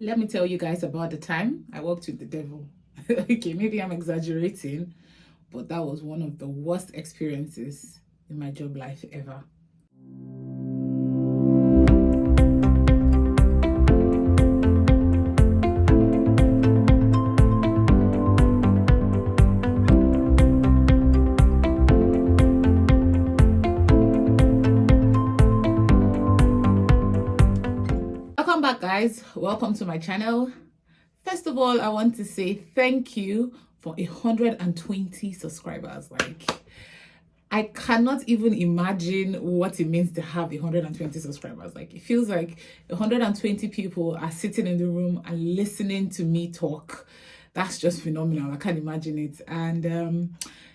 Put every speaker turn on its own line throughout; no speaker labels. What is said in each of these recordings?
Let me tell you guys about the time I worked with the devil. Okay, maybe I'm exaggerating, but that was one of the worst experiences in my job life ever. Welcome back, guys. Welcome to my channel. First of all, I want to say thank you for 120 subscribers. I cannot even imagine what it means to have 120 subscribers. It feels like 120 people are sitting in the room and listening to me talk. That's just phenomenal. I can't imagine it. And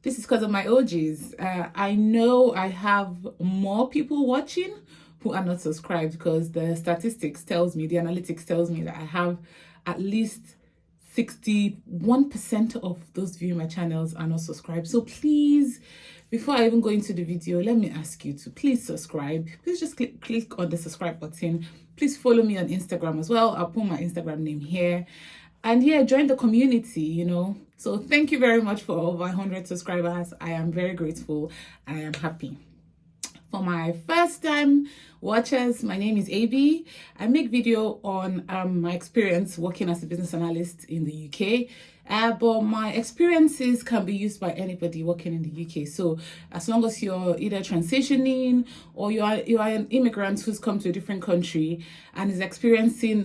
this is because of my OGs. I know I have more people watching who are not subscribed because the statistics tells me, the analytics tells me that I have at least 61% of those viewing my channels are not subscribed. So please, before I even go into the video, let me ask you to please subscribe. Please just click on the subscribe button. Please follow me on Instagram as well. I'll put my Instagram name here. And yeah, join the community, So thank you very much for over 100 subscribers. I am very grateful and I am happy. For my first time watchers, my name is AB. I make video on my experience working as a business analyst in the UK. But my experiences can be used by anybody working in the UK. So as long as you're either transitioning or you are an immigrant who's come to a different country and is experiencing,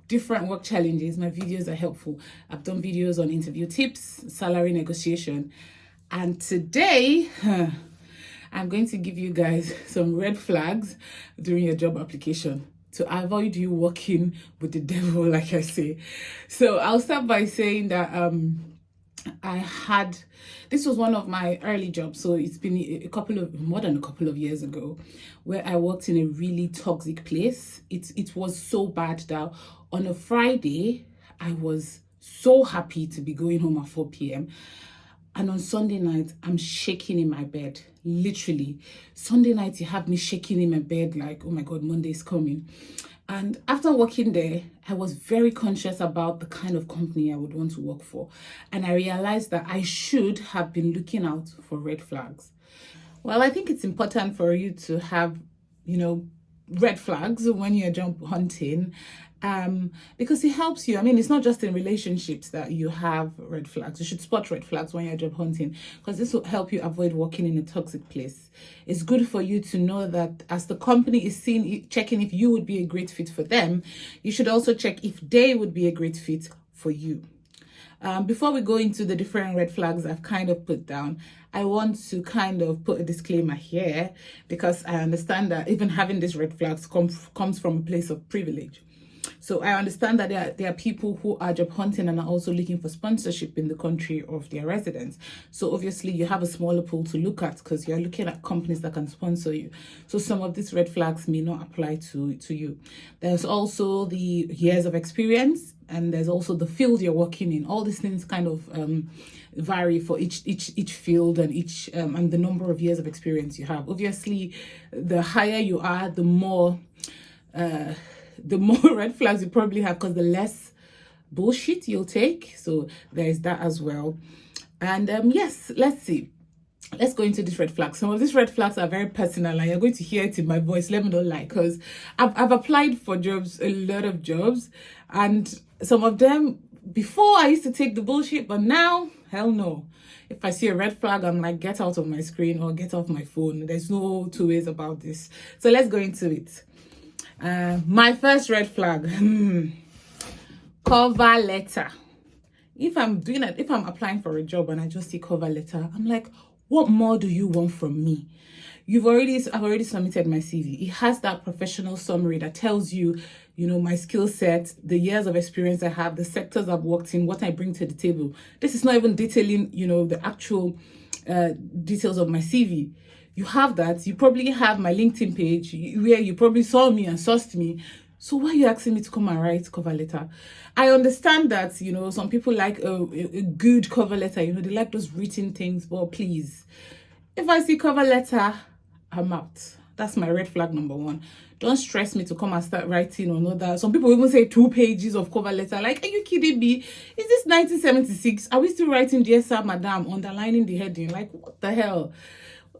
different work challenges, my videos are helpful. I've done videos on interview tips, salary negotiation, and today I'm going to give you guys some red flags during your job application to avoid you working with the devil, like I say. So I'll start by saying that this was one of my early jobs. So it's been more than a couple of years ago, where I worked in a really toxic place. It was so bad that on a Friday, I was so happy to be going home at 4 p.m. And on Sunday night, I'm shaking in my bed, literally. Sunday night, you have me shaking in my bed like, oh my God, Monday is coming. And after working there, I was very conscious about the kind of company I would want to work for. And I realized that I should have been looking out for red flags. Well, I think it's important for you to have, red flags when you're job hunting, because it helps you. I mean, it's not just in relationships that you have red flags. You should spot red flags when you're job hunting, because this will help you avoid working in a toxic place. It's good for you to know that as the company is checking if you would be a great fit for them, you should also check if they would be a great fit for you. Before we go into the different red flags I've kind of put down, I want to kind of put a disclaimer here, because I understand that even having these red flags comes from a place of privilege. So I understand that there are people who are job hunting and are also looking for sponsorship in the country of their residence. So obviously you have a smaller pool to look at because you're looking at companies that can sponsor you. So some of these red flags may not apply to you. There's also the years of experience, and there's also the field you're working in. All these things kind of vary for each field and and the number of years of experience you have. Obviously, the higher you are, the more red flags you probably have, because the less bullshit you'll take. So there is that as well. And yes, let's see. Let's go into these red flags. Some of these red flags are very personal, and you're going to hear it in my voice. Let me not lie, because I've applied for jobs, a lot of jobs, and some of them, before I used to take the bullshit, but now, hell no. If I see a red flag, I'm like, get out of my screen or get off my phone. There's no two ways about this. So let's go into it. My first red flag, cover letter. If I'm applying for a job and I just see cover letter, I'm like, what more do you want from me? I've already submitted my CV. It has that professional summary that tells you, my skill set, the years of experience I have, the sectors I've worked in, what I bring to the table. This is not even detailing, the actual details of my CV. You have that. You probably have my LinkedIn page where you probably saw me and sourced me. So why are you asking me to come and write cover letter? I understand that, some people like a good cover letter, they like those written things, but please, if I see cover letter, I'm out. That's my red flag number one. Don't stress me to come and start writing on other. Some people even say 2 pages of cover letter. Like, are you kidding me? Is this 1976? Are we still writing Dear Sir, Madam, underlining the heading? Like, what the hell?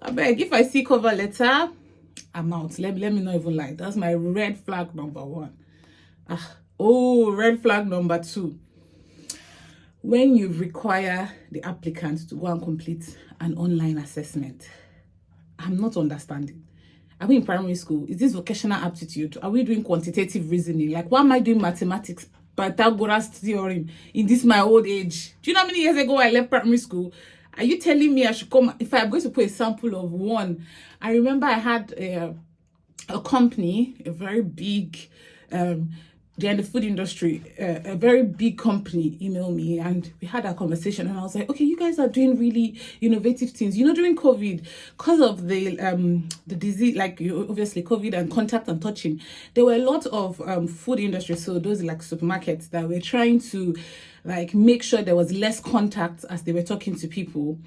I beg, if I see cover letter, I'm out. Let me not even lie. That's my red flag number one. Red flag number two. When you require the applicant to go and complete an online assessment, I'm not understanding. Are we in primary school? Is this vocational aptitude? Are we doing quantitative reasoning? Like, why am I doing mathematics, Pythagoras theorem in this my old age? Do you know how many years ago I left primary school? Are you telling me I should come? If I'm going to put a sample of one, I remember I had a company, a very big, they're in the food industry, a very big company emailed me, and we had a conversation, and I was like, okay, you guys are doing really innovative things. You know, during COVID, because of the disease, like obviously COVID and contact and touching, there were a lot of food industry, so those like supermarkets that were trying to like make sure there was less contact as they were talking to people.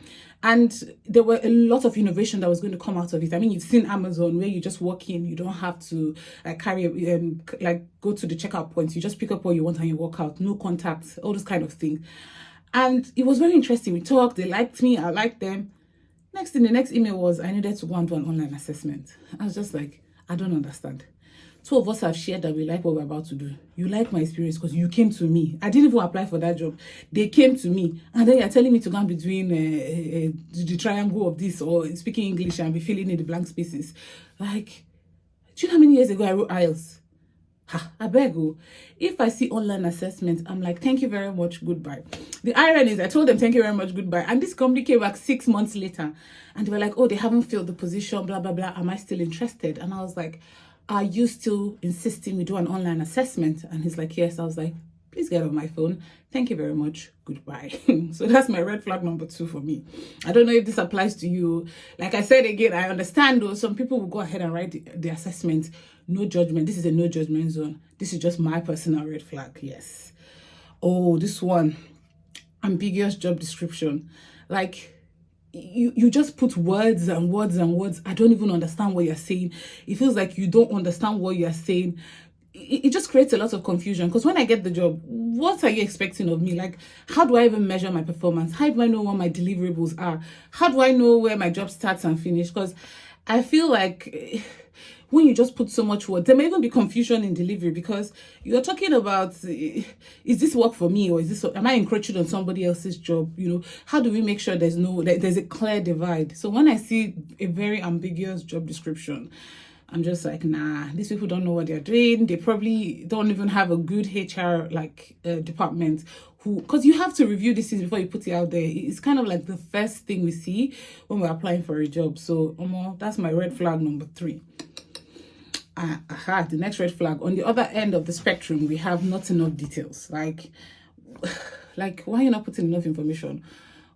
And there were a lot of innovation that was going to come out of it. I mean, you've seen Amazon where you just walk in, you don't have to like carry like go to the checkout point. You just pick up what you want and you walk out, no contact, all those kind of things. And it was very interesting. We talked, they liked me, I liked them. Next thing, the next email was I needed to go and do an online assessment. I was just like, I don't understand. Two of us have shared that we like what we're about to do. You like my experience because you came to me. I didn't even apply for that job. They came to me. And then you're telling me to go and be doing the triangle of this or speaking English and be filling in the blank spaces. Like, do you know how many years ago I wrote IELTS? I beg you. If I see online assessment, I'm like, thank you very much, goodbye. The irony is I told them thank you very much, goodbye. And this company came back 6 months later. And they were like, oh, they haven't filled the position, blah, blah, blah. Am I still interested? And I was like, are you still insisting we do an online assessment? And he's like, yes. I was like, please get off my phone. Thank you very much. Goodbye. So that's my red flag number 2 for me. I don't know if this applies to you. Like I said again, I understand though, some people will go ahead and write the assessment. No judgment. This is a no judgment zone. This is just my personal red flag. Yes. Oh, this one. Ambiguous job description. Like, you just put words and words and words. I don't even understand what you're saying. It feels like you don't understand what you're saying. It just creates a lot of confusion, because when I get the job, what are you expecting of me? Like, how do I even measure my performance? How do I know what my deliverables are? How do I know where my job starts and finishes? Because I feel like when you just put so much word, there may even be confusion in delivery, because you're talking about, is this work for me, or am I encroaching on somebody else's job? You know, how do we make sure there's a clear divide? So when I see a very ambiguous job description, I'm just like, nah, these people don't know what they're doing. They probably don't even have a good HR department because you have to review these things before you put it out there. It's kind of like the first thing we see when we're applying for a job. So that's my red flag number 3. The next red flag, on the other end of the spectrum, we have not enough details. Like why are you not putting enough information?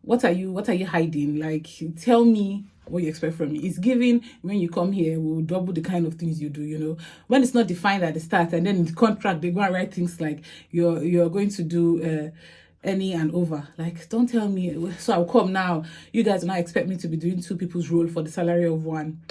What are you hiding? Like, tell me what you expect from me. It's given when you come here, we'll double the kind of things you do, you know. When it's not defined at the start, and then in the contract they go and write things like you're going to do any and over. Like, don't tell me, so I'll come now. You guys now expect me to be doing 2 people's role for the salary of 1.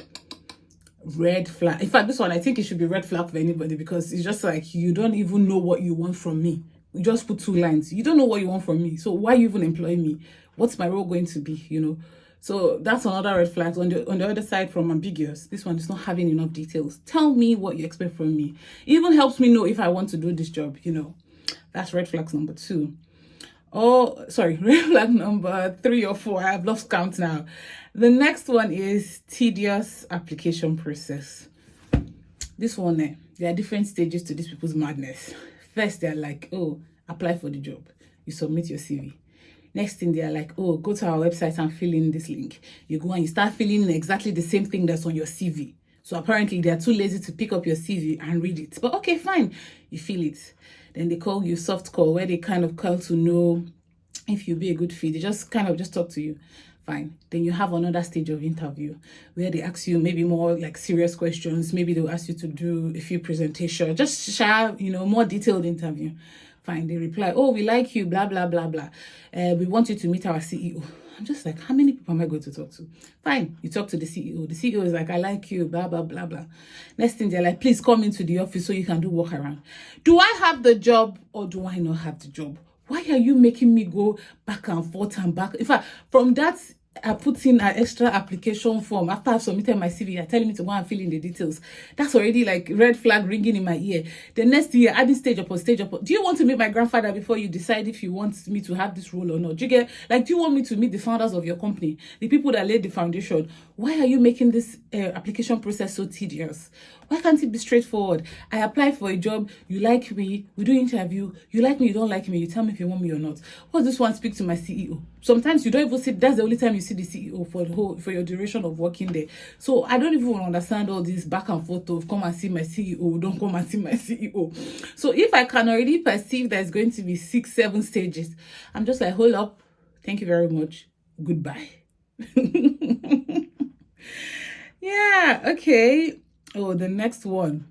Red flag. In fact, this one, I think it should be red flag for anybody, because it's just like, you don't even know what you want from me. You just put 2 lines. You don't know what you want from me. So why you even employ me? What's my role going to be, you know? So that's another red flag. On the other side, from ambiguous, this one is not having enough details. Tell me what you expect from me. It even helps me know if I want to do this job, you know. That's red flags number 2. Oh, sorry, red flag number 3 or 4. I've lost count now. The next one is tedious application process. This one, there are different stages to these people's madness. First, they're like, oh, apply for the job. You submit your CV. Next thing, they're like, oh, go to our website and fill in this link. You go and you start filling in exactly the same thing that's on your CV. So apparently they're too lazy to pick up your CV and read it. But okay, fine. You fill it. Then they call you soft call, where they kind of call to know if you'll be a good fit. They just kind of just talk to you. Fine. Then you have another stage of interview where they ask you maybe more like serious questions. Maybe they'll ask you to do a few presentations, just share, you know, more detailed interview. Fine. They reply, oh, we like you, blah, blah, blah, blah. We want you to meet our CEO. I'm just like, how many people am I going to talk to? Fine, you talk to the CEO. The CEO is like, I like you, blah, blah, blah, blah. Next thing, they're like, please come into the office so you can do work around. Do I have the job or do I not have the job? Why are you making me go back and forth and back? In fact, from that, I put in an extra application form. After I've submitted my CV, you're telling me to go and fill in the details. That's already like red flag ringing in my ear. The next year, adding stage upon stage upon. Do you want to meet my grandfather before you decide if you want me to have this role or not? Do you get, like, do you want me to meet the founders of your company, the people that laid the foundation? Why are you making this application process so tedious? Why can't it be straightforward? I apply for a job, you like me, we do interview, you like me, you don't like me, you tell me if you want me or not. What's this one? Speak to my CEO. Sometimes you don't even see, that's the only time you see the CEO for your duration of working there. So I don't even understand all this back and forth of come and see my CEO, don't come and see my CEO. So if I can already perceive there's going to be 6, 7 stages, I'm just like, hold up, thank you very much, goodbye. Yeah, okay. Oh, the next one.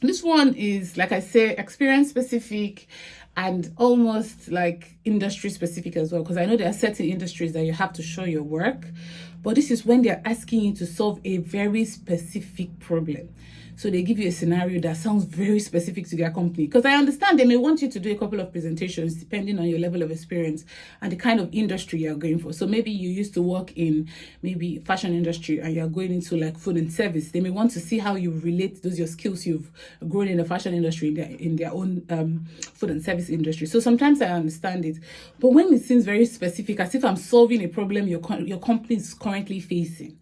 This one is, like I say, experience specific and almost like industry specific as well, because I know there are certain industries that you have to show your work, but this is when they're asking you to solve a very specific problem. So they give you a scenario that sounds very specific to their company, because I understand they may want you to do a couple of presentations depending on your level of experience and the kind of industry you're going for. So maybe you used to work in maybe fashion industry and you're going into like food and service. They may want to see how you relate those your skills you've grown in the fashion industry in their own food and service industry. So sometimes I understand it, but when it seems very specific, as if I'm solving a problem your company is currently facing,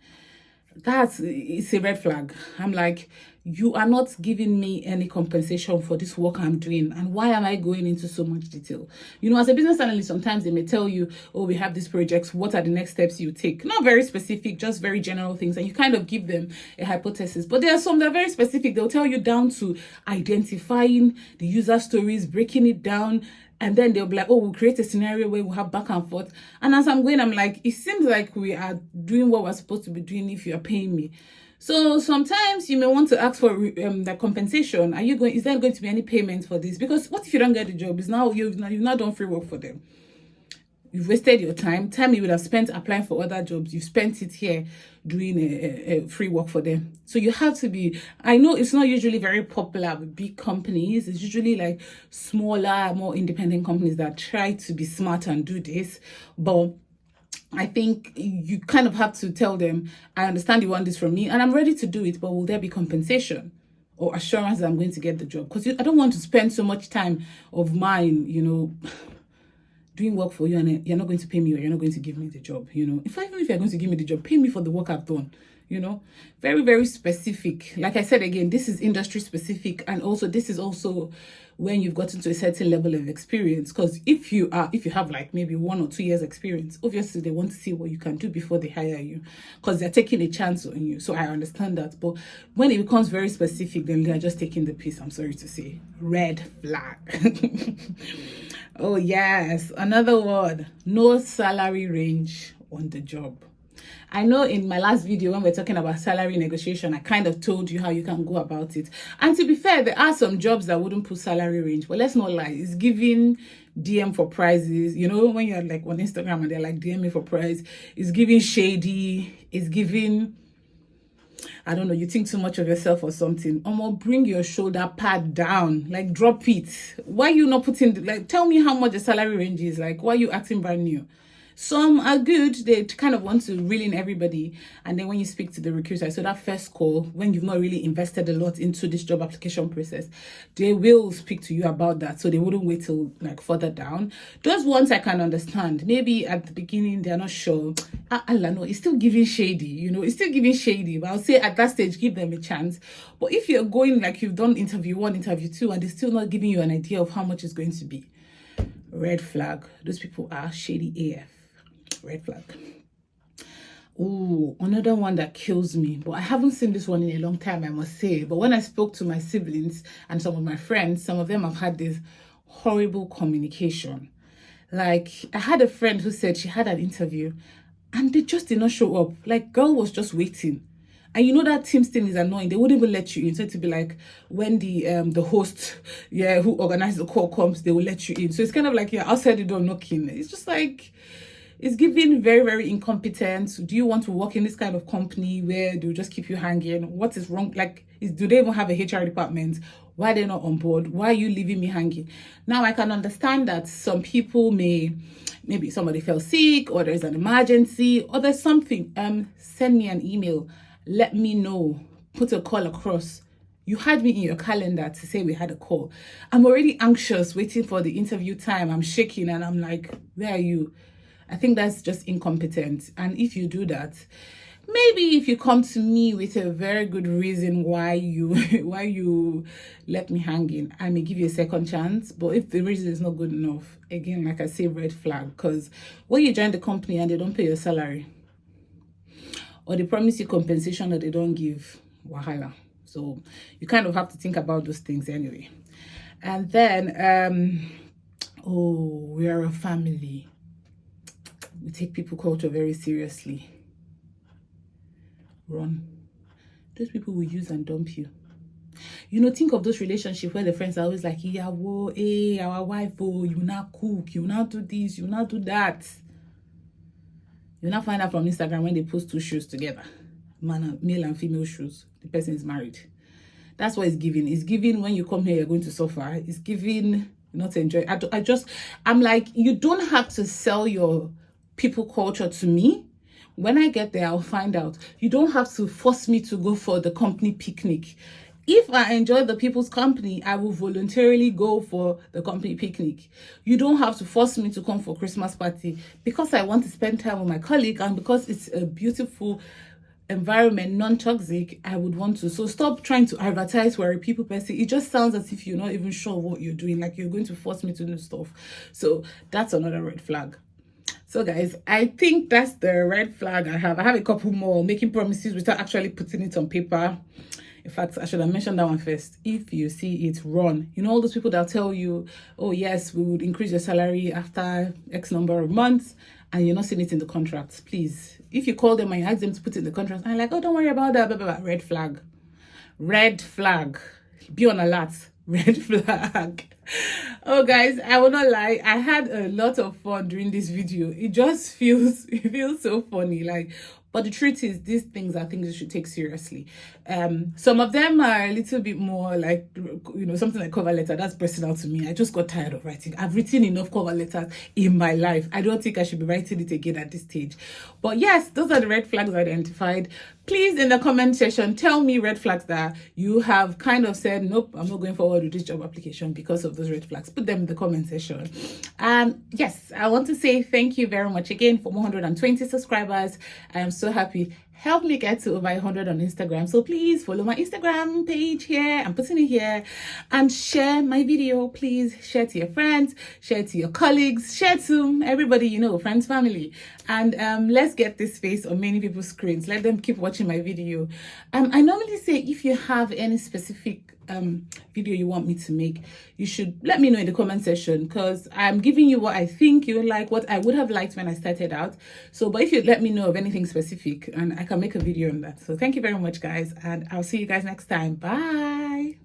it's a red flag. I'm like, you are not giving me any compensation for this work I'm doing, and why am I going into so much detail? You know, as a business analyst, sometimes they may tell you, oh, we have these projects, what are the next steps you take? Not very specific, just very general things, and you kind of give them a hypothesis. But there are some that are very specific. They'll tell you down to identifying the user stories, breaking it down, and then they'll be like, oh, we'll create a scenario where we'll have back and forth. And as I'm going, I'm like, it seems like we are doing what we're supposed to be doing if you are paying me. So sometimes you may want to ask for the compensation. Is there going to be any payment for this? Because what if you don't get the job? You've now done free work for them. You've wasted your time you would have spent applying for other jobs. You've spent it here doing a free work for them. So you have to be, I know it's not usually very popular with big companies. It's usually like smaller, more independent companies that try to be smart and do this. But I think you kind of have to tell them, I understand you want this from me and I'm ready to do it, but will there be compensation or assurance that I'm going to get the job? Because I don't want to spend so much time of mine, doing work for you and you're not going to pay me or you're not going to give me the job, even if you're going to give me the job, pay me for the work I've done, very, very specific. Like I said, again, this is industry specific. And also this is also when you've gotten to a certain level of experience, because if you have like maybe 1 or 2 years experience, obviously they want to see what you can do before they hire you, because they're taking a chance on you. So I understand that. But when it becomes very specific, then they're just taking the piss. I'm sorry to say. Red flag. Oh yes, another word, no salary range on the job. I know in my last video when we're talking about salary negotiation, I kind of told you how you can go about it. And to be fair, there are some jobs that wouldn't put salary range, but let's not lie, it's giving DM for prizes. When you're like on Instagram and they're like DM me for prize, it's giving shady, it's giving, I don't know, you think too much of yourself or something. Bring your shoulder pad down, like drop it. Why you not putting, like, tell me how much the salary range is, like, why are you acting brand new? Some are good, they kind of want to reel in everybody, and then when you speak to the recruiter, so that first call, when you've not really invested a lot into this job application process, they will speak to you about that, so they wouldn't wait till like further down. Those ones I can understand. Maybe at the beginning they're not sure. No, it's still giving shady, it's still giving shady, but I'll say at that stage give them a chance. But if you're going like you've done interview 1, interview 2, and they're still not giving you an idea of how much it's going to be, red flag. Those people are shady AF. Red flag. Oh, another one that kills me, but I haven't seen this one in a long time, I must say. But when I spoke to my siblings and some of my friends, some of them have had this horrible communication. Like, I had a friend who said she had an interview and they just did not show up. Like, girl was just waiting. And that Teams thing is annoying. They wouldn't even let you in. So to be like, when the host, who organized the call comes, they will let you in. So it's kind of like you're outside the door knocking. It's just like, It's giving very, very incompetent. Do you want to work in this kind of company where they'll just keep you hanging? What is wrong? Like, do they even have a HR department? Why are they not on board? Why are you leaving me hanging? Now, I can understand that some people maybe somebody fell sick, or there's an emergency, or there's something. Send me an email. Let me know. Put a call across. You had me in your calendar to say we had a call. I'm already anxious, waiting for the interview time. I'm shaking and I'm like, where are you? I think that's just incompetent. And if you do that, maybe if you come to me with a very good reason why you let me hanging, I may give you a second chance. But if the reason is not good enough, again, like I say, red flag. Because when you join the company and they don't pay your salary, or they promise you compensation that they don't give, wahala. So you kind of have to think about those things anyway. And then, we are a family. We take people culture very seriously. Run. Those people will use and dump you. Think of those relationships where the friends are always like, yeah, whoa, hey, our wife, oh, you not cook, you not do this, you not do that. You not find out from Instagram when they post 2 shoes together, male and female shoes. The person is married. That's what it's giving. It's giving when you come here, you're going to suffer. It's giving not to enjoy. I'm like, you don't have to sell your people culture to me. When I get there, I'll find out. You don't have to force me to go for the company picnic. If I enjoy the people's company, I will voluntarily go for the company picnic. You don't have to force me to come for Christmas party because I want to spend time with my colleague and because it's a beautiful environment, non-toxic. I would want to. So stop trying to advertise where a people person. It just sounds as if you're not even sure what you're doing, like you're going to force me to do stuff. So that's another red flag. So guys, I think that's the red flag I have. I have a couple more. Making promises without actually putting it on paper. In fact, I should have mentioned that one first. If you see it, run. All those people that tell you, oh yes, we would increase your salary after X number of months, and you're not seeing it in the contract. Please, if you call them and you ask them to put it in the contract, and like, oh, don't worry about that, blah, blah, blah. Red flag. Red flag. Be on alert. Red flag. Oh guys, I will not lie, I had a lot of fun during this video. It feels so funny, but the truth is, these things are things you should take seriously. Some of them are a little bit more like, something like cover letter. That's personal to me. I just got tired of writing. I've written enough cover letters in my life. I don't think I should be writing it again at this stage. But yes, those are the red flags identified. Please, in the comment section, tell me red flags that you have kind of said, nope, I'm not going forward with this job application because of those red flags. Put them in the comment section. And yes, I want to say thank you very much again for 120 subscribers. I am so happy. Help me get to over 100 on Instagram. So please follow my Instagram page here. I'm putting it here. And share my video. Please share to your friends, share to your colleagues, share to everybody friends, family. And let's get this face on many people's screens. Let them keep watching my video. I normally say if you have any specific video you want me to make, you should let me know in the comment section, because I'm giving you what I think you like, what I would have liked when I started out. So but if you let me know of anything specific, and I can make a video on that. So thank you very much guys, and I'll see you guys next time. Bye.